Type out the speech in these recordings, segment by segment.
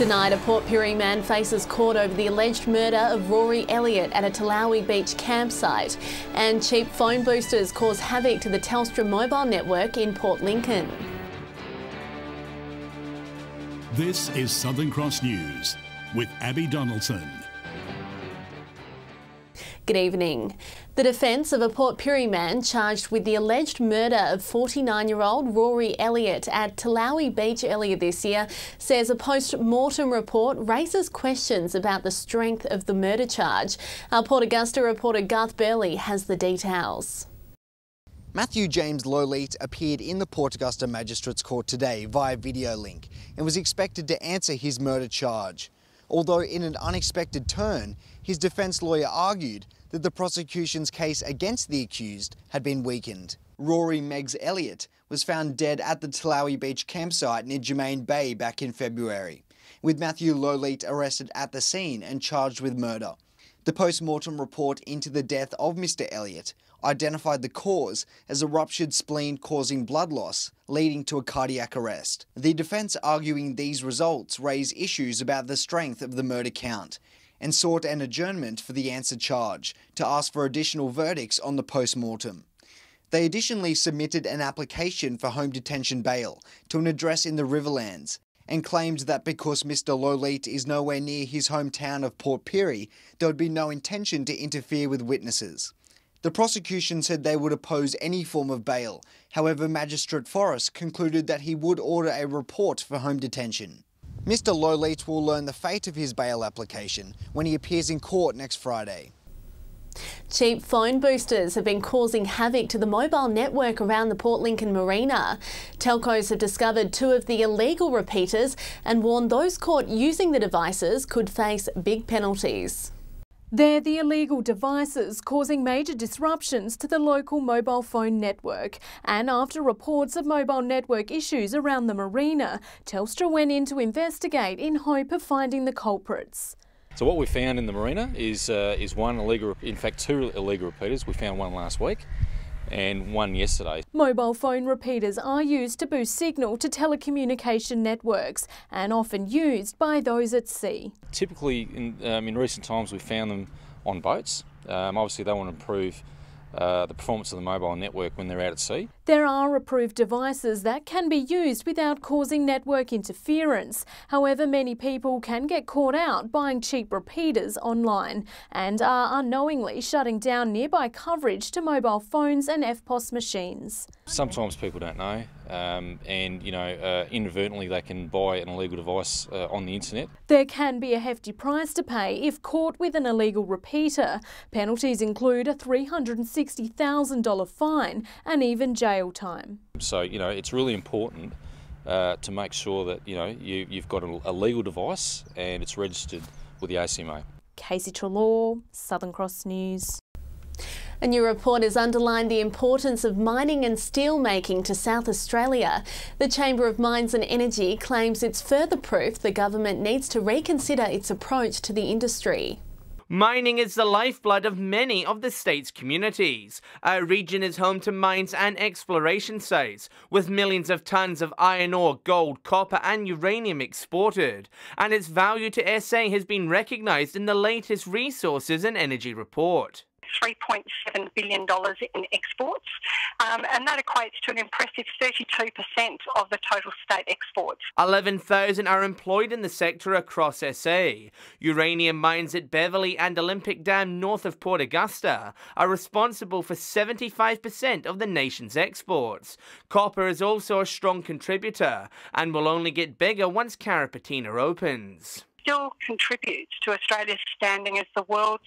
Tonight, a Port Pirie man faces court over the alleged murder of Rory Elliott at a Talawi Beach campsite. And cheap phone boosters cause havoc to the Telstra mobile network in Port Lincoln. This is Southern Cross News with Abby Donaldson. Good evening. The defence of a Port Pirie man charged with the alleged murder of 49-year-old Rory Elliott at Talawi Beach earlier this year says a post-mortem report raises questions about the strength of the murder charge. Our Port Augusta reporter Garth Burley has the details. Matthew James Lowleat appeared in the Port Augusta Magistrates Court today via video link and was expected to answer his murder charge. Although in an unexpected turn, his defence lawyer argued that the prosecution's case against the accused had been weakened. Rory Meggs Elliott was found dead at the Talawi Beach campsite near Germain Bay back in February, with Matthew Lowleat arrested at the scene and charged with murder. The post-mortem report into the death of Mr. Elliott identified the cause as a ruptured spleen causing blood loss, leading to a cardiac arrest. The defence arguing these results raise issues about the strength of the murder count and sought an adjournment for the answer charge to ask for additional verdicts on the post-mortem. They additionally submitted an application for home detention bail to an address in the Riverlands and claimed that because Mr. Lowleat is nowhere near his hometown of Port Pirie, there would be no intention to interfere with witnesses. The prosecution said they would oppose any form of bail. However, Magistrate Forrest concluded that he would order a report for home detention. Mr. Lowleat will learn the fate of his bail application when he appears in court next Friday. Cheap phone boosters have been causing havoc to the mobile network around the Port Lincoln Marina. Telcos have discovered 2 of the illegal repeaters and warned those caught using the devices could face big penalties. They're the illegal devices causing major disruptions to the local mobile phone network. And after reports of mobile network issues around the marina, Telstra went in to investigate in hope of finding the culprits. So what we found in the marina is 2 illegal repeaters. We found one last week and one yesterday. Mobile phone repeaters are used to boost signal to telecommunication networks and often used by those at sea. Typically in recent times we've found them on boats. Obviously they want to improve the performance of the mobile network when they're out at sea. There are approved devices that can be used without causing network interference. However, many people can get caught out buying cheap repeaters online and are unknowingly shutting down nearby coverage to mobile phones and EFTPOS machines. Sometimes people don't know and inadvertently they can buy an illegal device on the internet. There can be a hefty price to pay if caught with an illegal repeater. Penalties include a $360,000 fine and even jail time. So, it's really important to make sure that, you've got a legal device and it's registered with the ACMA. Casey Trelaw, Southern Cross News. A new report has underlined the importance of mining and steel making to South Australia. The Chamber of Mines and Energy claims it's further proof the government needs to reconsider its approach to the industry. Mining is the lifeblood of many of the state's communities. Our region is home to mines and exploration sites, with millions of tons of iron ore, gold, copper and uranium exported. And its value to SA has been recognised in the latest Resources and Energy report. $3.7 billion in exports, and that equates to an impressive 32% of the total state exports. 11,000 are employed in the sector across SA. Uranium mines at Beverley and Olympic Dam north of Port Augusta are responsible for 75% of the nation's exports. Copper is also a strong contributor and will only get bigger once Carrapateena opens. Still contributes to Australia's standing as the world's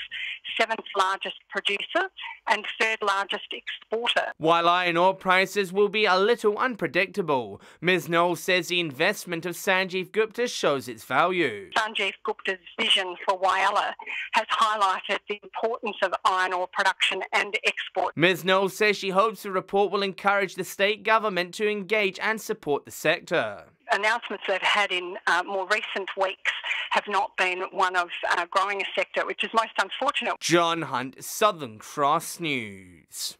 7th largest producer and 3rd largest exporter. While iron ore prices will be a little unpredictable, Ms Knowles says the investment of Sanjeev Gupta shows its value. Sanjeev Gupta's vision for Whyalla has highlighted the importance of iron ore production and export. Ms Knowles says she hopes the report will encourage the state government to engage and support the sector. Announcements they've had in more recent weeks have not been one of growing a sector, which is most unfortunate. John Hunt, Southern Cross News.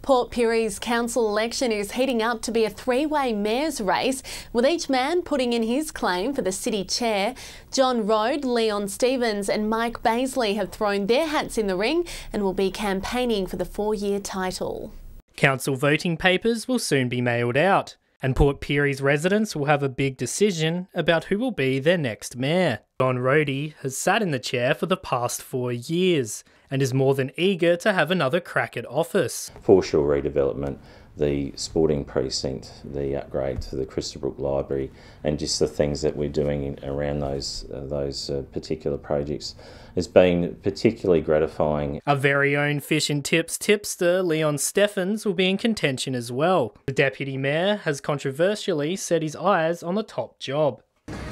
Port Pirie's council election is heating up to be a three-way mayor's race, with each man putting in his claim for the city chair. John Rode, Leon Stevens and Mike Baisley have thrown their hats in the ring and will be campaigning for the 4-year title. Council voting papers will soon be mailed out, and Port Pirie's residents will have a big decision about who will be their next mayor. John Rode has sat in the chair for the past 4 years and is more than eager to have another crack at office. Foreshore redevelopment, the sporting precinct, the upgrade to the Christabrook Library, and just the things that we're doing around those particular projects has been particularly gratifying. Our very own fish and tips tipster Leon Steffens will be in contention as well. The Deputy Mayor has controversially set his eyes on the top job.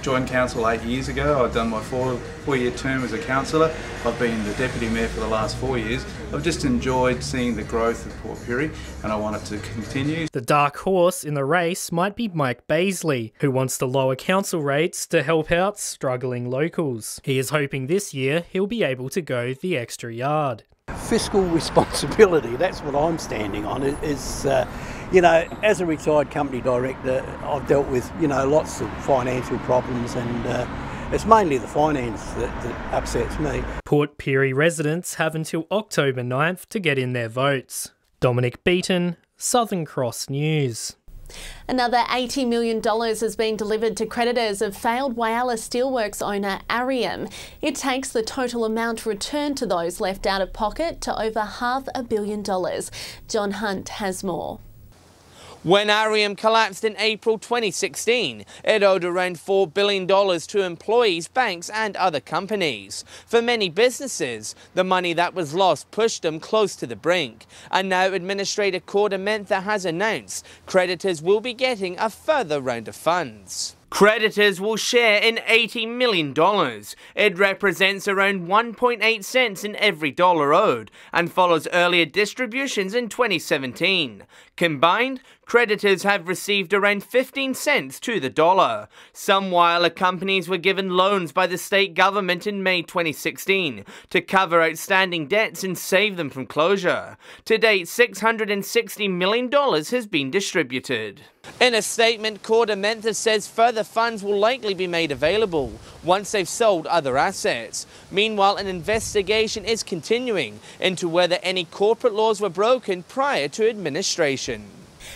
Joined council 8 years ago. I've done my four-year term as a councillor. I've been the Deputy Mayor for the last 4 years. I've just enjoyed seeing the growth of Port Pirie and I want it to continue. The dark horse in the race might be Mike Baisley, who wants to lower council rates to help out struggling locals. He is hoping this year he'll be able to go the extra yard. Fiscal responsibility, that's what I'm standing on, you know, as a retired company director, I've dealt with, you know, lots of financial problems and it's mainly the finance that upsets me. Port Pirie residents have until October 9th to get in their votes. Dominic Beaton, Southern Cross News. Another $80 million has been delivered to creditors of failed Whyalla Steelworks owner Arrium. It takes the total amount returned to those left out of pocket to over $500 million. John Hunt has more. When Arrium collapsed in April 2016, it owed around $4 billion to employees, banks and other companies. For many businesses, the money that was lost pushed them close to the brink. And now Administrator Corda Mentha has announced creditors will be getting a further round of funds. Creditors will share in $80 million. It represents around 1.8 cents in every dollar owed and follows earlier distributions in 2017. Combined, creditors have received around 15 cents to the dollar. Some Whyalla companies were given loans by the state government in May 2016 to cover outstanding debts and save them from closure. To date, $660 million has been distributed. In a statement, Corda Mentha says further funds will likely be made available once they've sold other assets. Meanwhile, an investigation is continuing into whether any corporate laws were broken prior to administration.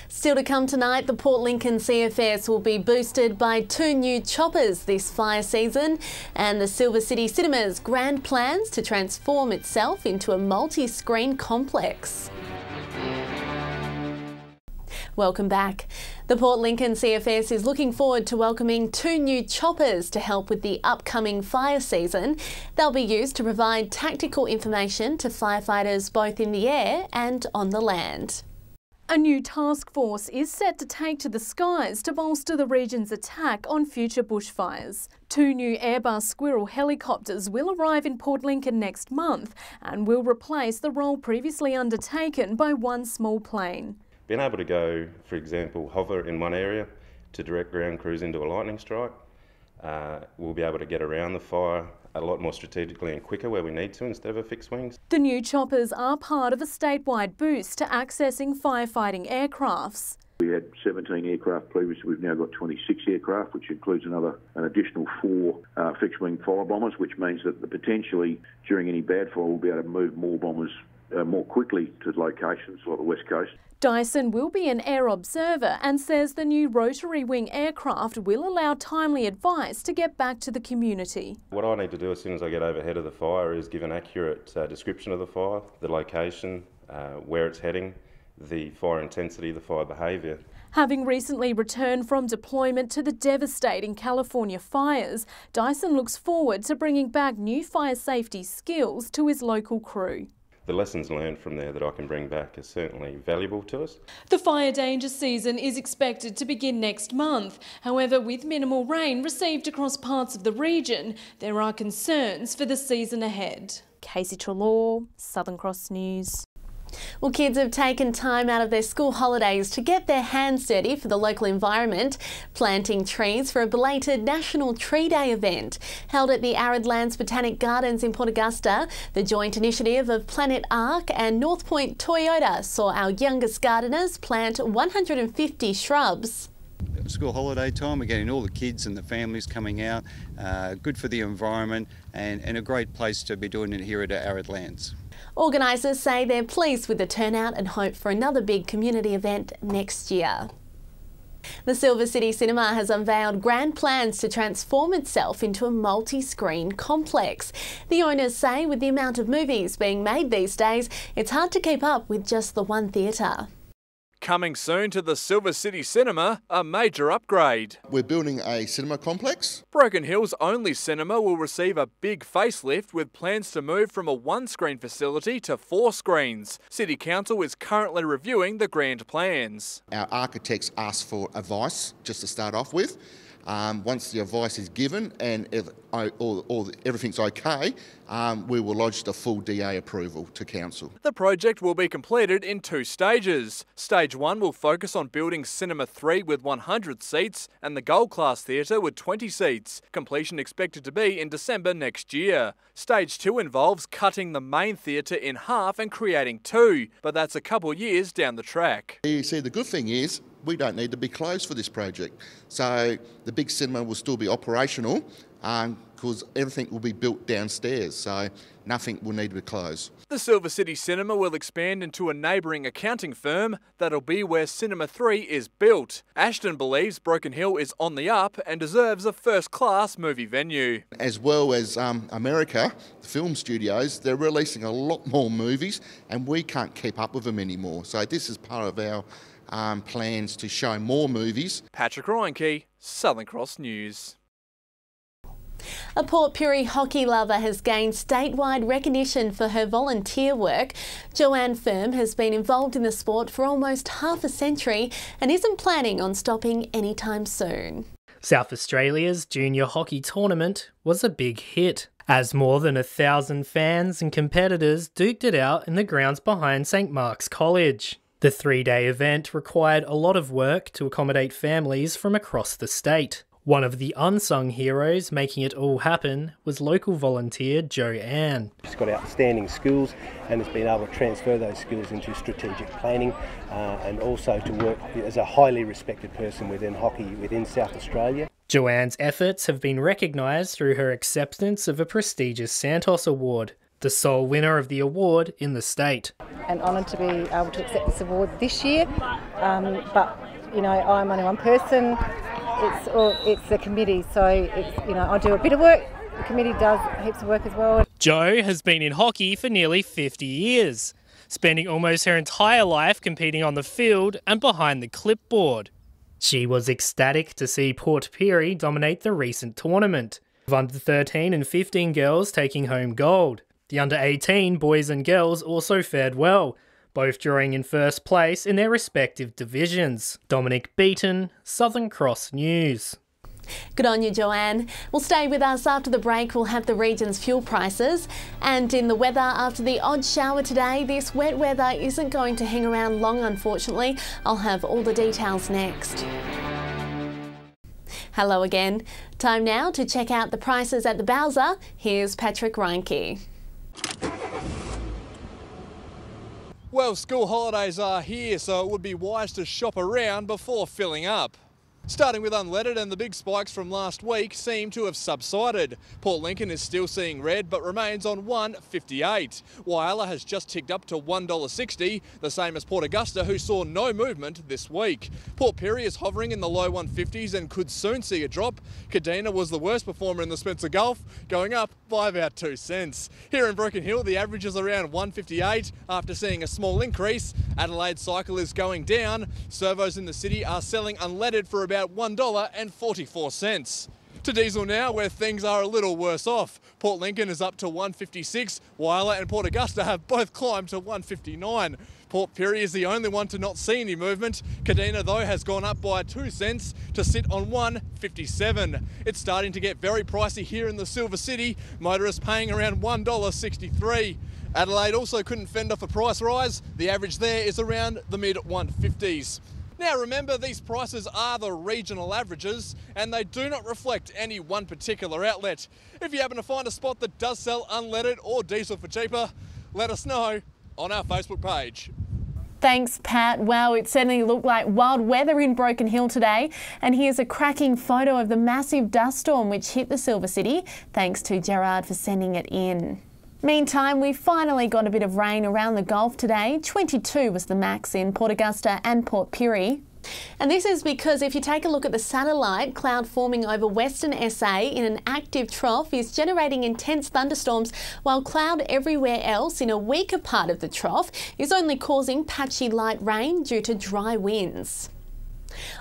Still to come tonight, the Port Lincoln CFS will be boosted by 2 new choppers this fire season, and the Silver City Cinemas grand plans to transform itself into a multi-screen complex. Welcome back. The Port Lincoln CFS is looking forward to welcoming 2 new choppers to help with the upcoming fire season. They'll be used to provide tactical information to firefighters both in the air and on the land. A new task force is set to take to the skies to bolster the region's attack on future bushfires. 2 new Airbus Squirrel helicopters will arrive in Port Lincoln next month and will replace the role previously undertaken by 1 small plane. Being able to go, for example, hover in one area to direct ground crews into a lightning strike, we'll be able to get around the fire a lot more strategically and quicker where we need to instead of a fixed wings. The new choppers are part of a statewide boost to accessing firefighting aircrafts. We had 17 aircraft previously, we've now got 26 aircraft, which includes an additional 4 fixed-wing fire bombers, which means that potentially during any bad fire we'll be able to move more bombers more quickly to locations like the West Coast. Dyson will be an air observer and says the new rotary wing aircraft will allow timely advice to get back to the community. What I need to do as soon as I get overhead of the fire is give an accurate description of the fire, the location, where it's heading, the fire intensity, the fire behaviour. Having recently returned from deployment to the devastating California fires, Dyson looks forward to bringing back new fire safety skills to his local crew. The lessons learned from there that I can bring back is certainly valuable to us. The fire danger season is expected to begin next month. However, with minimal rain received across parts of the region, there are concerns for the season ahead. Casey Trelaw, Southern Cross News. Well, kids have taken time out of their school holidays to get their hands dirty for the local environment, planting trees for a belated National Tree Day event. Held at the Arid Lands Botanic Gardens in Port Augusta, the joint initiative of Planet Ark and North Point Toyota saw our youngest gardeners plant 150 shrubs. School holiday time, we're getting all the kids and the families coming out, good for the environment and a great place to be doing it here at Arid Lands. Organisers say they're pleased with the turnout and hope for another big community event next year. The Silver City Cinema has unveiled grand plans to transform itself into a multi-screen complex. The owners say with the amount of movies being made these days, it's hard to keep up with just the one theatre. Coming soon to the Silver City Cinema, a major upgrade. We're building a cinema complex. Broken Hill's only cinema will receive a big facelift with plans to move from a one-screen facility to 4 screens. City Council is currently reviewing the grand plans. Our architects asked for advice just to start off with. Once the advice is given and if everything's okay, we will lodge the full DA approval to Council. The project will be completed in 2 stages. Stage 1 will focus on building Cinema 3 with 100 seats and the Gold Class Theatre with 20 seats. Completion expected to be in December next year. Stage 2 involves cutting the main theatre in half and creating 2, but that's a couple years down the track. You see, the good thing is we don't need to be closed for this project. So the big cinema will still be operational because everything will be built downstairs, so nothing will need to be closed. The Silver City Cinema will expand into a neighbouring accounting firm that'll be where Cinema 3 is built. Ashton believes Broken Hill is on the up and deserves a first-class movie venue. As well as America, the film studios, they're releasing a lot more movies and we can't keep up with them anymore. So this is part of our plans to show more movies. Patrick Reinke, Southern Cross News. A Port Pirie hockey lover has gained statewide recognition for her volunteer work. Joanne Firm has been involved in the sport for almost half a century and isn't planning on stopping anytime soon. South Australia's junior hockey tournament was a big hit, as more than 1,000 fans and competitors duked it out in the grounds behind St Mark's College. The 3-day event required a lot of work to accommodate families from across the state. One of the unsung heroes making it all happen was local volunteer Joanne. She's got outstanding skills and has been able to transfer those skills into strategic planning and also to work as a highly respected person within hockey within South Australia. Joanne's efforts have been recognised through her acceptance of a prestigious Santos Award, the sole winner of the award in the state. And honoured to be able to accept this award this year, but you know, I'm only one person. It's the committee, so I do a bit of work. The committee does heaps of work as well. Jo has been in hockey for nearly 50 years, spending almost her entire life competing on the field and behind the clipboard. She was ecstatic to see Port Pirie dominate the recent tournament, with under 13 and 15 girls taking home gold. The under 18 boys and girls also fared well, both drawing in first place in their respective divisions. Dominic Beaton, Southern Cross News. Good on you, Joanne. Well, stay with us. After the break, we'll have the region's fuel prices. And in the weather, after the odd shower today, this wet weather isn't going to hang around long, unfortunately. I'll have all the details next. Hello again. Time now to check out the prices at the Bowser. Here's Patrick Reinke. Well, school holidays are here, so it would be wise to shop around before filling up. Starting with unleaded, and the big spikes from last week seem to have subsided. Port Lincoln is still seeing red but remains on $1.58. Whyalla has just ticked up to $1.60, the same as Port Augusta, who saw no movement this week. Port Pirie is hovering in the low 150s and could soon see a drop. Kadina was the worst performer in the Spencer Gulf, going up by about 2 cents. Here in Broken Hill, the average is around $1.58 after seeing a small increase. Adelaide cycle is going down. Servos in the city are selling unleaded for about $1.44. To diesel now, where things are a little worse off. Port Lincoln is up to 156, Whyalla and Port Augusta have both climbed to 159. Port Pirie is the only one to not see any movement. Kadina, though, has gone up by 2 cents to sit on 157. It's starting to get very pricey here in the Silver City, motorists paying around $1.63. Adelaide also couldn't fend off a price rise. The average there is around the mid-150s. Now remember, these prices are the regional averages and they do not reflect any one particular outlet. If you happen to find a spot that does sell unleaded or diesel for cheaper, let us know on our Facebook page. Thanks, Pat. Wow, it certainly looked like wild weather in Broken Hill today. And here's a cracking photo of the massive dust storm which hit the Silver City. Thanks to Gerard for sending it in. Meantime, we finally got a bit of rain around the Gulf today. 22 was the max in Port Augusta and Port Pirie. And this is because if you take a look at the satellite, cloud forming over Western SA in an active trough is generating intense thunderstorms, while cloud everywhere else in a weaker part of the trough is only causing patchy light rain due to dry winds.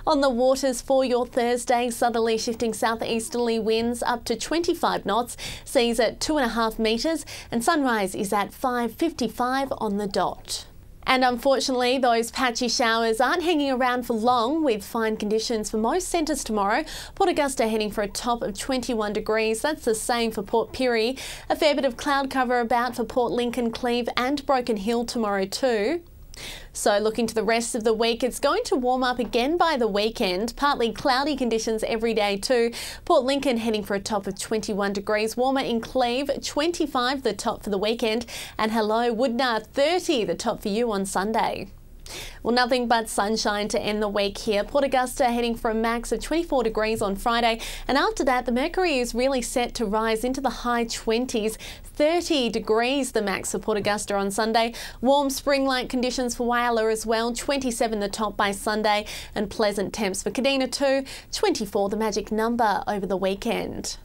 On the waters for your Thursday, southerly shifting southeasterly winds up to 25 knots, seas at 2.5 metres, and sunrise is at 5:55 on the dot. And unfortunately, those patchy showers aren't hanging around for long, with fine conditions for most centres tomorrow. Port Augusta heading for a top of 21 degrees. That's the same for Port Pirie. A fair bit of cloud cover about for Port Lincoln, Cleve and Broken Hill tomorrow too. So looking to the rest of the week, it's going to warm up again by the weekend. Partly cloudy conditions every day too. Port Lincoln heading for a top of 21 degrees. Warmer in Cleve, 25 the top for the weekend. And hello, Woodnard, 30 the top for you on Sunday. Well, nothing but sunshine to end the week here. Port Augusta heading for a max of 24 degrees on Friday. And after that, the mercury is really set to rise into the high 20s. 30 degrees the max for Port Augusta on Sunday. Warm spring-like conditions for Whyalla as well. 27 the top by Sunday. And pleasant temps for Kadina too. 24 the magic number over the weekend.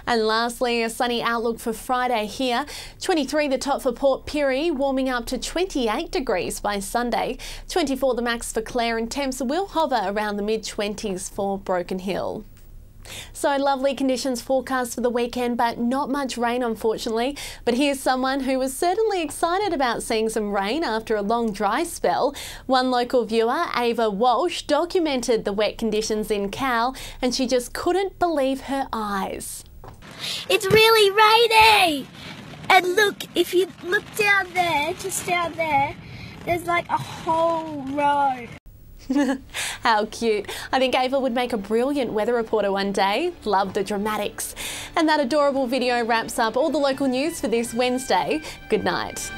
And lastly, a sunny outlook for Friday here. 23 the top for Port Pirie, warming up to 28 degrees by Sunday. 24 the max for Clare, and temps will hover around the mid-20s for Broken Hill. So lovely conditions forecast for the weekend, but not much rain unfortunately. But here's someone who was certainly excited about seeing some rain after a long dry spell. One local viewer, Ava Walsh, documented the wet conditions in Cal and she just couldn't believe her eyes. It's really rainy! And look, if you look down there, just down there, there's like a whole row. How cute. I think Ava would make a brilliant weather reporter one day. Love the dramatics. And that adorable video wraps up all the local news for this Wednesday. Good night.